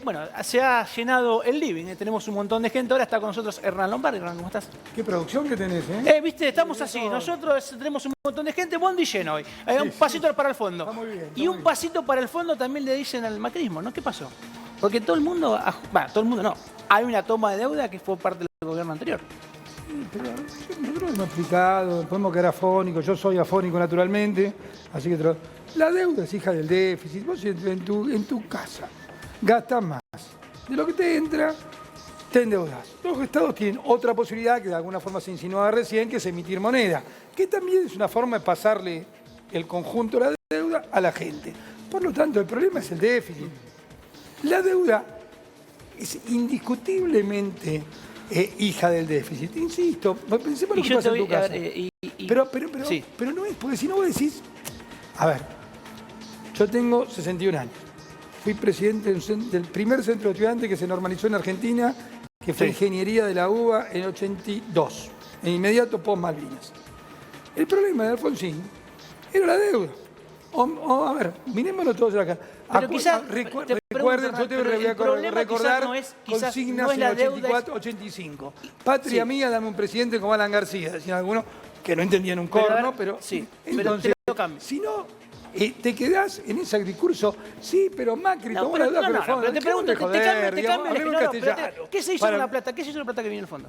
bueno, se ha llenado el living, tenemos un montón de gente. Ahora está con nosotros Hernán Lombardi. Hernán, ¿cómo estás? Qué producción que tenés, ¿eh? Viste, estamos así. Nosotros tenemos un montón de gente, bondi lleno hoy. Un pasito para el fondo. Está muy bien, está y un muy bien. pasito para el fondo también le dicen al macrismo, ¿no? ¿Qué pasó? Porque todo el mundo, todo el mundo no. Hay una toma de deuda que fue parte del gobierno anterior. Pero nosotros hemos explicado, podemos quedar afónicos, yo soy afónico naturalmente, así que la deuda es hija del déficit. Vos en tu casa gastas más de lo que te entra, te endeudas. Los estados tienen otra posibilidad que de alguna forma se insinuaba recién, que es emitir moneda, que también es una forma de pasarle el conjunto de la deuda a la gente. Por lo tanto, el problema es el déficit. La deuda es indiscutiblemente hija del déficit. Insisto, pensemos lo que pasa en tu casa. Pero no es, porque si no vos decís... A ver, yo tengo 61 años. Fui presidente del primer centro de estudiantes que se normalizó en Argentina, que fue Ingeniería de la UBA en el 82, en inmediato post Malvinas. El problema de Alfonsín era la deuda. A ver, mirémoslo todos acá. Pero quizás, recuerden, yo te voy a recordar consignas en el 84-85. Patria mía, dame un presidente como Alan García, decían algunos que no entendían un corno, pero... Sí, entonces, si no, te quedás en ese discurso, sí, pero Macri tomó la deuda, pero te pregunto, ¿qué se hizo con la plata? ¿Qué se hizo con la plata que viene en el fondo?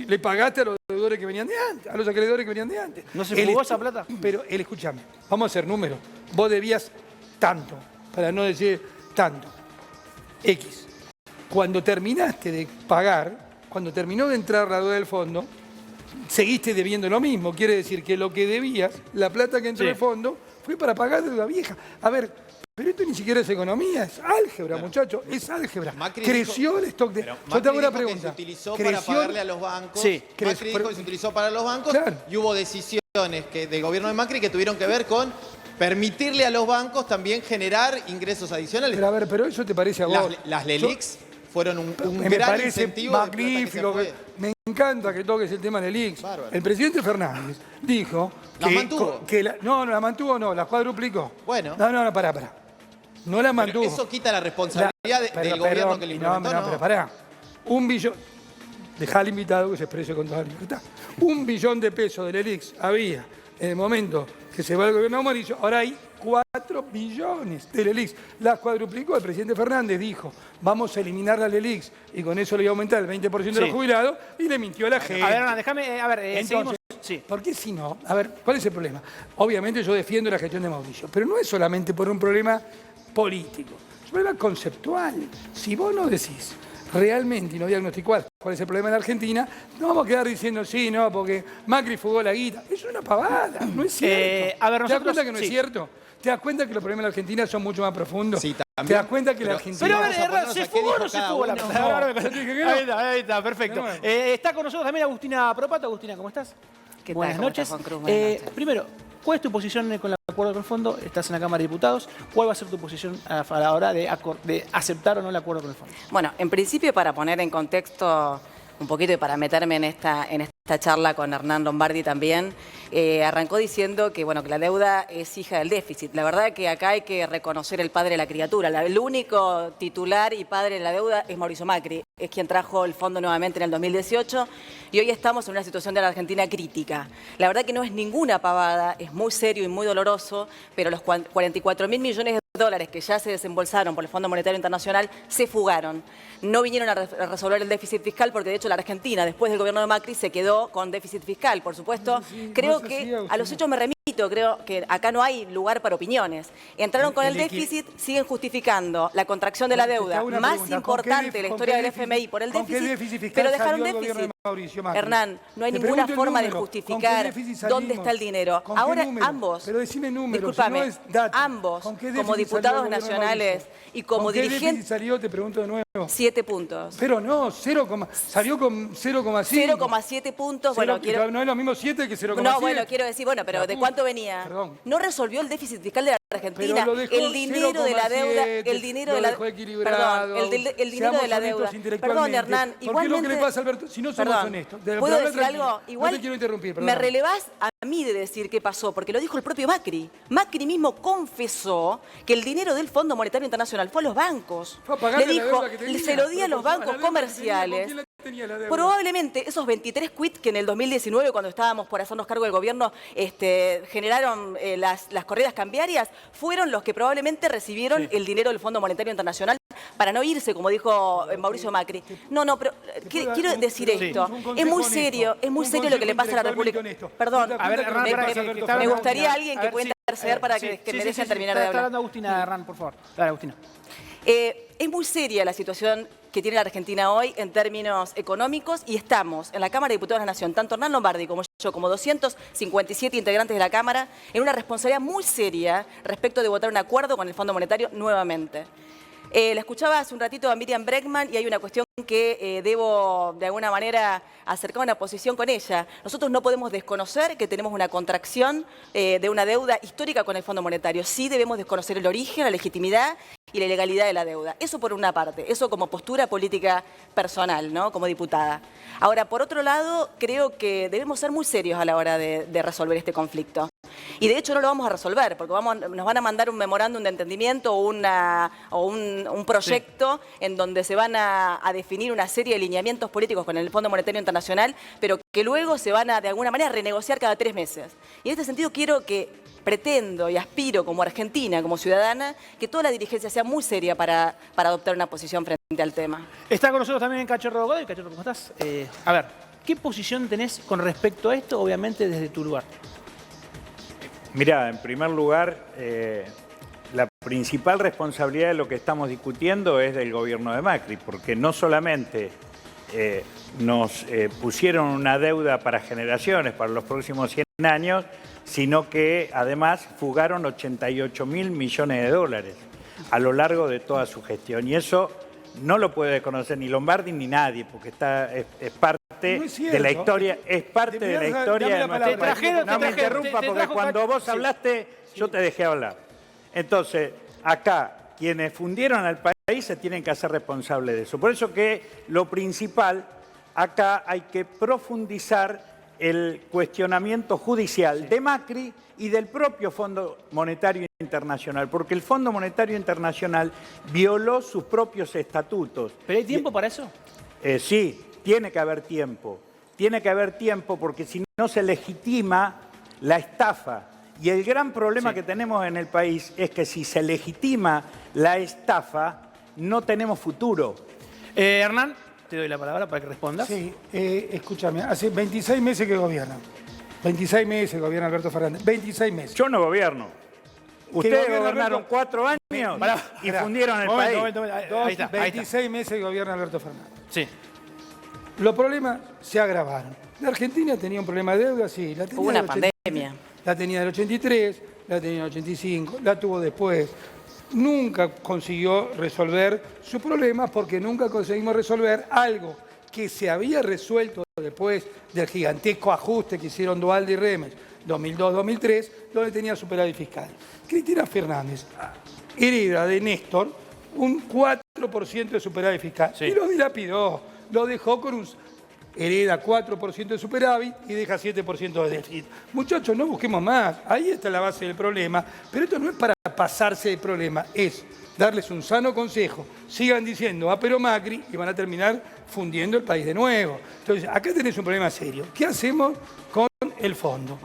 Le pagaste a los deudores que venían de antes, a los acreedores que venían de antes. ¿No se fugó esa plata? Pero escúchame, vamos a hacer números. Vos debías tanto, para no decir tanto, X. Cuando terminaste de pagar, cuando terminó de entrar la deuda del fondo, seguiste debiendo lo mismo. Quiere decir que lo que debías, la plata que entró al fondo, fue para pagar deuda vieja. A ver, pero esto ni siquiera es economía, es álgebra, muchachos, es álgebra. Creció el stock de... Yo te hago una pregunta. Se utilizó para pagarle a los bancos. Sí. Macri dijo que se utilizó para los bancos, y hubo decisiones del gobierno de Macri que tuvieron que ver con permitirle a los bancos también generar ingresos adicionales. Pero a ver, pero eso te parece a vos. Las LELIQs fueron un me gran parece incentivo. magnífico. Me encanta que toques el tema de LELIQs. El presidente Fernández dijo que... ¿Las mantuvo? No, la mantuvo no, las cuadruplicó. Bueno. No, pará. No la mantuvo. Pero eso quita la responsabilidad del gobierno que le implementó, ¿no? Pero pará. 1 billón... Dejá al invitado que se exprese con toda la libertad. 1 billón de pesos de LELIQs había en el momento que se va el gobierno amarillo. Ahora hay 4 billones de LELIQs. Las cuadruplicó. El presidente Fernández dijo, vamos a eliminar las LELIQs y con eso le iba a aumentar el 20% de los jubilados, y le mintió a la gente. A ver, Hernán, déjame, Entonces, seguimos. Sí. ¿Por qué si no? A ver, ¿cuál es el problema? Obviamente yo defiendo la gestión de Mauricio, pero no es solamente por un problema político, es un problema conceptual. Si vos no decís realmente y no diagnosticás cuál es el problema en la Argentina, no vamos a quedar diciendo sí, no, porque Macri fugó la guita. Eso es una pavada, no es cierto. A ver, ¿Te das cuenta que no es cierto? ¿Te das cuenta que los problemas de la Argentina son mucho más profundos? Sí, también. ¿Te das cuenta que la Argentina... Pero a ver, Hernán, ¿se fugó o no se fugó la plata? Ahí está, perfecto. Bueno. Está con nosotros también Agustina Propato. Agustina, ¿cómo estás? ¿Qué tal? Buenas ¿Cómo noches. estás, Juan Cruz? Buenas noches. Primero, ¿cuál es tu posición con el acuerdo con el fondo? Estás en la Cámara de Diputados. ¿Cuál va a ser tu posición a la hora de aceptar o no el acuerdo con el fondo? Bueno, en principio, para poner en contexto un poquito y para meterme en esta charla con Hernán Lombardi también, arrancó diciendo que, bueno, que la deuda es hija del déficit. La verdad que acá hay que reconocer el padre de la criatura. El único titular y padre de la deuda es Mauricio Macri. Es quien trajo el fondo nuevamente en el 2018 y hoy estamos en una situación de la Argentina crítica. La verdad que no es ninguna pavada, es muy serio y muy doloroso, pero los 44.000 millones de dólares que ya se desembolsaron por el Fondo Monetario Internacional se fugaron. No vinieron a resolver el déficit fiscal porque, de hecho, la Argentina, después del gobierno de Macri, se quedó con déficit fiscal. Por supuesto, creo que a los hechos me remito, creo que acá no hay lugar para opiniones. Entraron con el déficit, siguen justificando la contracción de la deuda más importante de la historia del FMI por el déficit, pero dejaron déficit. Hernán, no hay ninguna forma de justificar dónde está el dinero. Ahora ambos, pero decime números, discúlpame, si no es datos. ambos, ¿Con qué como déficit diputados salió el gobierno de nacionales Mauricio? y como ¿Con qué dirigentes, déficit salió? Te pregunto de nuevo. 7 puntos. Pero no, salió con 0,5. 0,7 puntos, bueno, quiero... No es lo mismo 7 que 0,7. No, bueno, quiero decir, bueno, pero ¿de cuánto cuánto venía. Perdón. No resolvió el déficit fiscal de la Argentina. Pero lo dejó El dinero de la deuda, el dinero de la dejó equilibrado. Perdón, el dinero de la deuda. Perdón, Hernán, ¿Por qué igualmente. lo que le pasa, Alberto? Si no somos Perdón, honestos. ¿puedo decir algo? Igual no te quiero interrumpir, perdón. me relevás a mí de decir qué pasó, porque lo dijo el propio Macri. Macri mismo confesó que el dinero del Fondo Monetario Internacional fue a los bancos. Fue a pagarle Le la dijo, deuda que tenía, se lo di a los pero la bancos deuda que comerciales. ¿con quién la tenía la deuda? Probablemente esos 23 quits que en el 2019, cuando estábamos por hacernos cargo del gobierno, generaron las corridas cambiarias, fueron los que probablemente recibieron el dinero del Fondo Monetario Internacional para no irse, como dijo Mauricio Macri. No, pero quiero decir esto. Es muy serio lo que le pasa a la República. Perdón, A ver, Hernán, me gustaría alguien que pueda interceder para que me dejen terminar de Está hablar. hablando Agustina, Hernán, por favor. Dale, Agustina. Es muy seria la situación que tiene la Argentina hoy en términos económicos y estamos en la Cámara de Diputados de la Nación, tanto Hernán Lombardi como yo, como 257 integrantes de la Cámara, en una responsabilidad muy seria respecto de votar un acuerdo con el Fondo Monetario nuevamente. La escuchaba hace un ratito a Miriam Bregman y hay una cuestión que debo de alguna manera acercar una posición con ella. Nosotros no podemos desconocer que tenemos una contracción de una deuda histórica con el Fondo Monetario. Sí debemos desconocer el origen, la legitimidad y la ilegalidad de la deuda. Eso por una parte, eso como postura política personal, ¿no? Como diputada. Ahora, por otro lado, creo que debemos ser muy serios a la hora de resolver este conflicto. Y de hecho no lo vamos a resolver, porque nos van a mandar un memorándum de entendimiento o un proyecto en donde se van a definir una serie de lineamientos políticos con el Fondo Monetario Internacional, pero que luego se van a, de alguna manera, renegociar cada 3 meses. Y en este sentido pretendo y aspiro como argentina, como ciudadana, que toda la dirigencia sea muy seria para adoptar una posición frente al tema. Está con nosotros también Cachorro Godoy. Cachorro, ¿cómo estás? A ver, ¿qué posición tenés con respecto a esto, obviamente desde tu lugar? Mirá, en primer lugar, la principal responsabilidad de lo que estamos discutiendo es del gobierno de Macri, porque no solamente nos pusieron una deuda para generaciones, para los próximos 100 años, sino que además fugaron 88.000 millones de dólares a lo largo de toda su gestión. Y eso no lo puede conocer ni Lombardi ni nadie, porque es parte de la historia, es parte de la historia de nuestro país. No me interrumpa, porque cuando vos hablaste, yo te dejé hablar. Entonces, acá, quienes fundieron al país se tienen que hacer responsables de eso. Por eso que lo principal, acá hay que profundizar el cuestionamiento judicial de Macri y del propio Fondo Monetario Internacional, porque el Fondo Monetario Internacional violó sus propios estatutos. ¿Pero hay tiempo para eso? Sí, tiene que haber tiempo. Tiene que haber tiempo porque si no se legitima la estafa. Y el gran problema que tenemos en el país es que si se legitima la estafa, no tenemos futuro. Hernán, te doy la palabra para que respondas. Sí, escúchame, hace 26 meses que gobiernan. 26 meses que gobierna Alberto Fernández. 26 meses. Yo no gobierno. Ustedes gobierna gobernaron Alberto? 4 años y fundieron el país. Ahí está. 26 meses que gobierna Alberto Fernández. Sí. Los problemas se agravaron. La Argentina tenía un problema de deuda, sí. La tenía Hubo una del 83, pandemia. La tenía del 83, la tenía del 85, la tuvo después. Nunca consiguió resolver su problema porque nunca conseguimos resolver algo que se había resuelto después del gigantesco ajuste que hicieron Duhalde y Remes, 2002-2003, donde tenía superávit fiscal. Cristina Fernández hereda de Néstor un 4% de superávit fiscal y lo dilapidó, lo dejó con un... hereda 4% de superávit y deja 7% de déficit. Muchachos, no busquemos más. Ahí está la base del problema. Pero esto no es para pasarse de problema, es darles un sano consejo. Sigan diciendo, pero Macri, y van a terminar fundiendo el país de nuevo. Entonces, acá tenés un problema serio. ¿Qué hacemos con el fondo?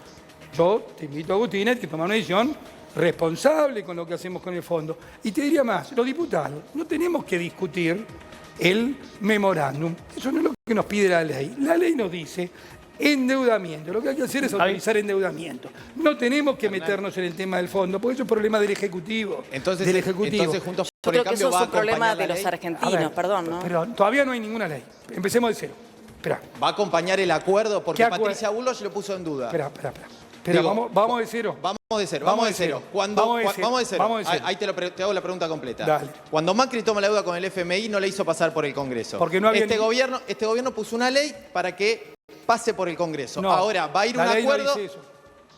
Yo te invito, Agustina, a que tomar una decisión responsable con lo que hacemos con el fondo. Y te diría más, los diputados, no tenemos que discutir el memorándum. Eso no es lo que nos pide la ley. La ley nos dice endeudamiento. Lo que hay que hacer es autorizar endeudamiento. No tenemos que meternos en el tema del fondo, porque eso es problema del Ejecutivo. Entonces Juntos Yo por el creo que Cambio eso va es a un problema acompañar la de los ley. argentinos, perdón, ¿no? Pero todavía no hay ninguna ley. Empecemos de cero. Espera, Va a acompañar el acuerdo porque ¿Qué acuerdo? Patricia Bullrich lo puso en duda. espera. Digo, Vamos de cero. Vamos de cero. Vamos de cero. Vamos de cero. Ahí te hago la pregunta completa. Dale. Cuando Macri toma la deuda con el FMI, no le hizo pasar por el Congreso. Porque no había este gobierno puso una ley para que pase por el Congreso. No, Ahora va a ir la un ley no acuerdo. dice eso.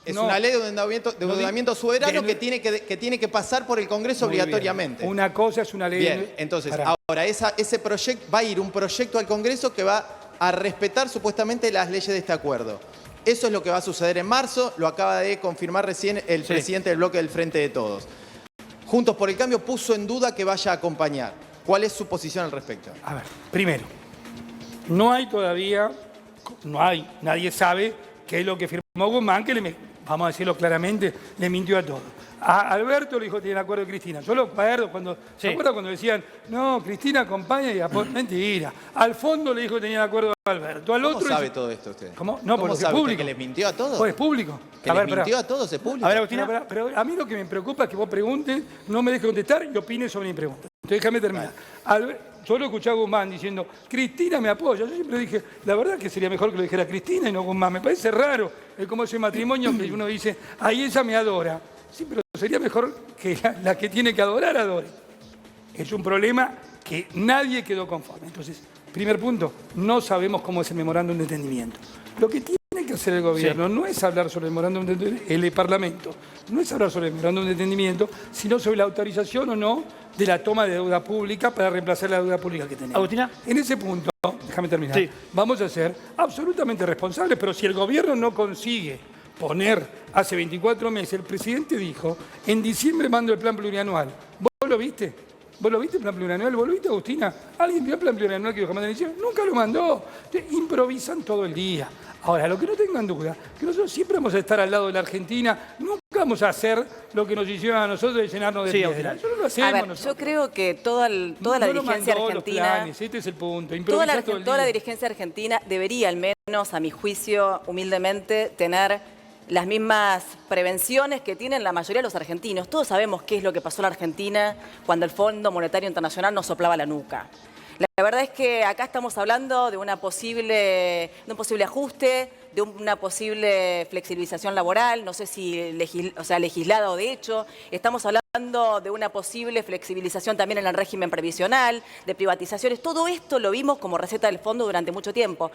Es No. una ley de endeudamiento soberano que tiene que pasar por el Congreso Muy bien. obligatoriamente. Una cosa es una ley Bien, de... entonces, Pará. ahora ese proyecto va a ir un proyecto al Congreso que va a respetar supuestamente las leyes de este acuerdo. Eso es lo que va a suceder en marzo, lo acaba de confirmar recién el presidente del bloque del Frente de Todos. Juntos por el Cambio puso en duda que vaya a acompañar. ¿Cuál es su posición al respecto? A ver, primero, no hay todavía, nadie sabe qué es lo que firmó Guzmán, que vamos a decirlo claramente, le mintió a todos. A Alberto le dijo que tiene acuerdo de Cristina. Yo lo acuerdo cuando, ¿se acuerda cuando decían, no, Cristina acompaña y mentira. Al fondo le dijo que tenía acuerdo de Alberto. Al ¿Cómo otro sabe todo esto usted? ¿Cómo? No, ¿Cómo porque es sabe usted público. que les mintió a todos? Pues es público. ¿Que les mintió a todos? ¿Es público? A ver, Agustina. Pero a mí lo que me preocupa es que vos preguntes, no me dejes contestar y opines sobre mi pregunta. Entonces déjame terminar. Yo lo escuché a Guzmán diciendo, Cristina me apoya. Yo siempre dije, la verdad que sería mejor que lo dijera Cristina y no Guzmán. Me parece raro. Es como ese matrimonio que uno dice, ahí ella me adora. Sí, pero sería mejor que la que tiene que adorar, adore. Es un problema que nadie quedó conforme. Entonces, primer punto, no sabemos cómo es el memorándum de entendimiento. Lo que tiene que hacer el gobierno no es hablar sobre el memorándum de entendimiento, el Parlamento, no es hablar sobre el memorándum de entendimiento, sino sobre la autorización o no de la toma de deuda pública para reemplazar la deuda pública que tenemos. Agustina. En ese punto, déjame terminar, Sí. vamos a ser absolutamente responsables, pero si el gobierno no consigue poner, hace 24 meses, el presidente dijo, en diciembre mando el plan plurianual. ¿Vos lo viste? ¿Vos lo viste el plan plurianual? ¿Vos lo viste, Agustina? ¿Alguien vio el plan plurianual que dijo que mandó en diciembre? Nunca lo mandó. Entonces, improvisan todo el día. Ahora, lo que no tengan duda, que nosotros siempre vamos a estar al lado de la Argentina, nunca vamos a hacer lo que nos hicieron a nosotros de llenarnos de piedra. Eso no lo hacemos A ver, nosotros. yo creo que toda la No lo dirigencia mandó los argentina... planes, este es el punto. Toda la, Improvisa todo el toda la día. dirigencia argentina debería, al menos a mi juicio, humildemente, tener las mismas prevenciones que tienen la mayoría de los argentinos. Todos sabemos qué es lo que pasó en la Argentina cuando el Fondo Monetario Internacional nos soplaba la nuca. La verdad es que acá estamos hablando de un posible ajuste, de una posible flexibilización laboral, no sé si legislada o de hecho. Estamos hablando de una posible flexibilización también en el régimen previsional, de privatizaciones. Todo esto lo vimos como receta del fondo durante mucho tiempo.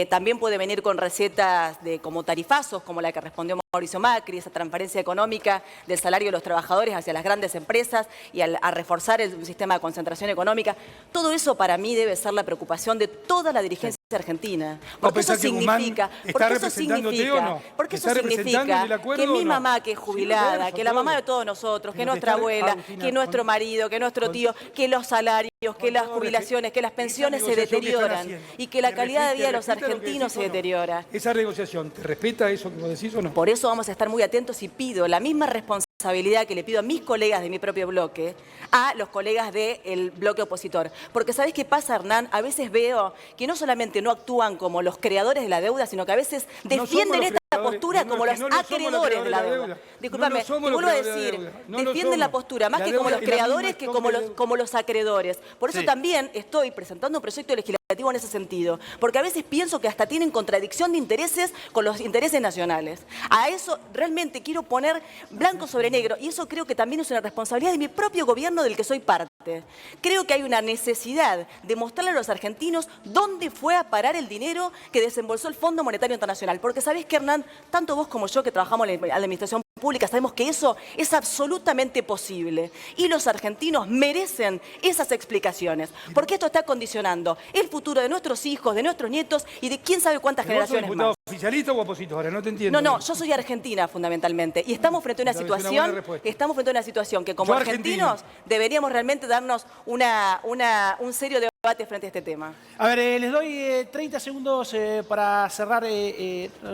También puede venir con recetas como tarifazos, como la que respondió Mauricio Macri, esa transferencia económica del salario de los trabajadores hacia las grandes empresas y a reforzar el sistema de concentración económica. Todo eso para mí debe ser la preocupación de toda la dirigencia argentina. Porque eso significa, porque eso significa que mi mamá, que es jubilada, que la mamá de todos nosotros, que nuestra abuela, que nuestro marido, que nuestro tío, que los salarios, que las jubilaciones, que las pensiones se deterioran y que la calidad de vida de los argentinos se deteriora. ¿Esa negociación te respeta eso que vos decís o no? Por eso vamos a estar muy atentos y pido la misma responsabilidad que le pido a mis colegas de mi propio bloque, a los colegas del bloque opositor. Porque ¿sabés qué pasa, Hernán? A veces veo que no solamente no actúan como los creadores de la deuda, sino que a veces defienden esta postura como los acreedores de la deuda. Discúlpame, te vuelvo a decir, defienden la postura más que como los creadores que como los acreedores. Por eso también estoy presentando un proyecto legislativo en ese sentido, porque a veces pienso que hasta tienen contradicción de intereses con los intereses nacionales. A eso realmente quiero poner blanco sobre negro, y eso creo que también es una responsabilidad de mi propio gobierno del que soy parte. Creo que hay una necesidad de mostrarle a los argentinos dónde fue a parar el dinero que desembolsó el Fondo Monetario Internacional. Porque sabés que, Hernán, tanto vos como yo que trabajamos en la administración pública sabemos que eso es absolutamente posible. Y los argentinos merecen esas explicaciones. Porque esto está condicionando el futuro de nuestros hijos, de nuestros nietos y de quién sabe cuántas generaciones más. ¿Diputado oficialista o opositora? No te entiendo. No, yo soy argentina fundamentalmente. Y estamos frente a una situación que como argentinos deberíamos realmente darnos un serio debate frente a este tema. A ver, les doy 30 segundos para cerrar.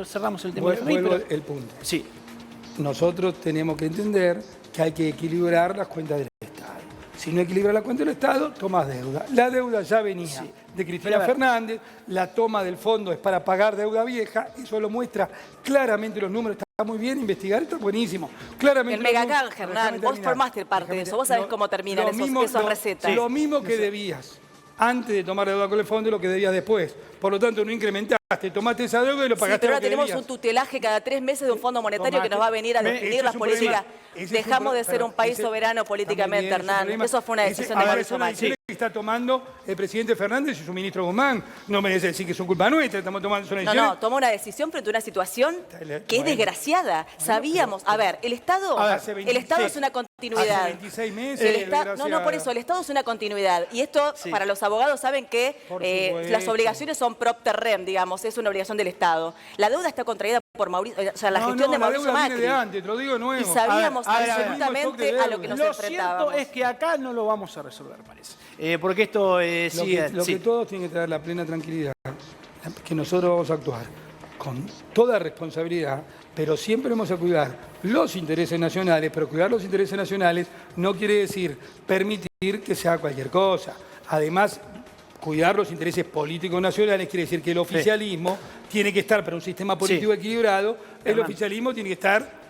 Cerramos el tema. Vuelvo el punto. Sí. Nosotros tenemos que entender que hay que equilibrar las cuentas del Estado. Si no equilibra la cuenta del Estado, tomas deuda. La deuda ya venía de Cristina Fernández, la toma del fondo es para pagar deuda vieja, eso lo muestra claramente los números. Está muy bien, investigar está buenísimo. Claramente el megacanje, Hernán, vos formaste parte de eso, vos sabés cómo terminan esas recetas. Lo mismo que debías antes de tomar deuda con el fondo y lo que debías después. Por lo tanto, no incrementar tomaste esa deuda y lo Sí, pagaste. pero lo ahora que tenemos debías. un tutelaje cada 3 meses de un fondo monetario que nos va a venir a definir Ese las es un problema- políticas. ese es un Dejamos de ser pero un país ese- soberano está muy políticamente, bien, ese Hernán. problema- Eso fue una ese- decisión a de ver, Mauricio es una Macri. decisión que está tomando el presidente Fernández y su ministro Guzmán. No me decir que son culpa nuestra, estamos tomando una No, decisión. no, tomó una decisión frente a una situación que es Bueno. desgraciada. Sabíamos, a ver, el Estado, Hace el 26 Estado es una continuidad. hace 26 meses, El Estado, no, desgraciada. por eso, el Estado es una continuidad. Y esto, para los abogados, saben que Por supuesto. las obligaciones son propter rem, digamos, es una obligación del Estado. La deuda está contraída por Mauricio, o sea, la gestión de Mauricio la deuda viene Macri. de antes, te lo digo de nuevo. Y sabíamos A ver, a ver. absolutamente a lo que nos Lo enfrentábamos. cierto es que acá no lo vamos a resolver, parece. Porque esto sigue... Lo sí. que todos tienen que tener la plena tranquilidad, que nosotros vamos a actuar con toda responsabilidad, pero siempre vamos a cuidar los intereses nacionales, pero cuidar los intereses nacionales no quiere decir permitir que se haga cualquier cosa. Además, cuidar los intereses políticos nacionales quiere decir que el oficialismo tiene que estar para un sistema político equilibrado, el Hernán. oficialismo tiene que estar